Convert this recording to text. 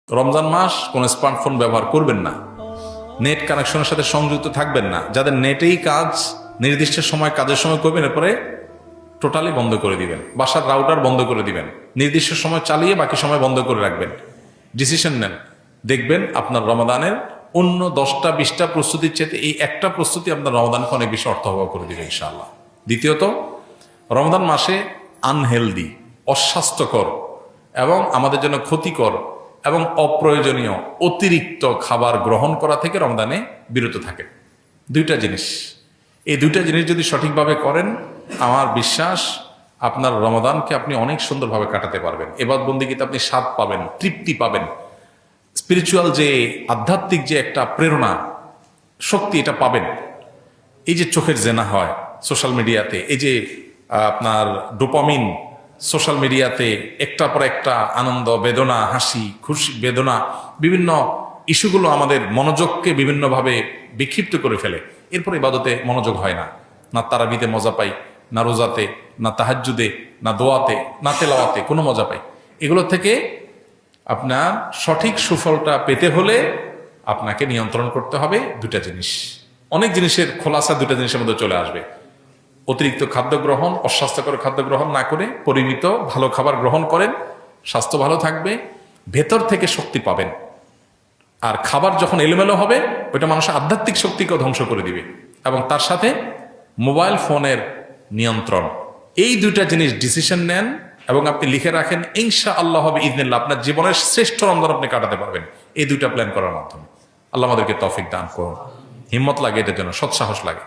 রমজান মাস কোনো স্মার্টফোন ব্যবহার করবেন না, নেট কানেকশনের সাথে সংযুক্ত থাকবেন না। যাদের নেটেই কাজ, নির্দিষ্ট সময় কাজের সময় করবেন, এরপরে টোটালি বন্ধ করে দিবেন। বাসার রাউটার বন্ধ করে দিবেন, নির্দিষ্ট সময় চালিয়ে বাকি সময় বন্ধ করে রাখবেন। ডিসিশন নেন, দেখবেন আপনার রমাদানের অন্য 10টা 20টা প্রস্তুতির চেয়ে এই একটা প্রস্তুতি আপনার রমাদানকে অনেক বেশি অর্থবহ করে দিবে ইনশাআল্লাহ। দ্বিতীয়ত, রমাদান মাসে আনহেলদি, অস্বাস্থ্যকর এবং আমাদের জন্য ক্ষতিকর এবং অপ্রয়োজনীয় অতিরিক্ত খাবার গ্রহণ করা থেকে রমজানে বিরত থাকে। দুইটা জিনিস, এই দুইটা জিনিস যদি সঠিকভাবে করেন, আমার বিশ্বাস আপনার রমাদানকে আপনি অনেক সুন্দরভাবে কাটাতে পারবেন। এবাদত বন্দেগীতে আপনি স্বাদ পাবেন, তৃপ্তি পাবেন, স্পিরিচুয়াল যে আধ্যাত্মিক যে একটা প্রেরণা শক্তি, এটা পাবেন। এই যে চোখের জেনা হয় সোশ্যাল মিডিয়াতে, এই যে আপনার ডোপামিন সোশ্যাল মিডিয়াতে একটার পর একটা আনন্দ, বেদনা, হাসি, খুশি, বেদনা, বিভিন্ন ইস্যুগুলো আমাদের মনোযোগকে বিভিন্নভাবে বিক্ষিপ্ত করে ফেলে। এরপর ইবাদতে মনোযোগ হয় না, না তারাবিতে মজা পাই, না রোজাতে, না তাহাজ্জুদে, না দোয়াতে, না তেলাওয়াতে কোনো মজা পাই। এগুলো থেকে আপনার সঠিক সুফলটা পেতে হলে আপনাকে নিয়ন্ত্রণ করতে হবে দুটা জিনিস। অনেক জিনিসের খোলাসা দুটা জিনিসের মধ্যে চলে আসবে। অতিরিক্ত খাদ্য গ্রহণ, অস্বাস্থ্যকর খাদ্য গ্রহণ না করে পরিমিত ভালো খাবার গ্রহণ করেন, স্বাস্থ্য ভালো থাকবে, ভেতর থেকে শক্তি পাবেন। আর খাবার যখন এলোমেলো হবে, ওইটা মানুষের আধ্যাত্মিক শক্তিকেও ধ্বংস করে দিবে। এবং তার সাথে মোবাইল ফোনের নিয়ন্ত্রণ, এই দুইটা জিনিস ডিসিশন নেন এবং আপনি লিখে রাখেন, ইনশাআল্লাহ হবে ইজনিল্লাহ আপনার জীবনের শ্রেষ্ঠ রমজান আপনি কাটাতে পারবেন এই দুইটা প্ল্যান করার মাধ্যমে। আল্লাহ আমাদেরকে তৌফিক দান করুন, হিম্মত লাগে এটার জন্য, সৎসাহস লাগে।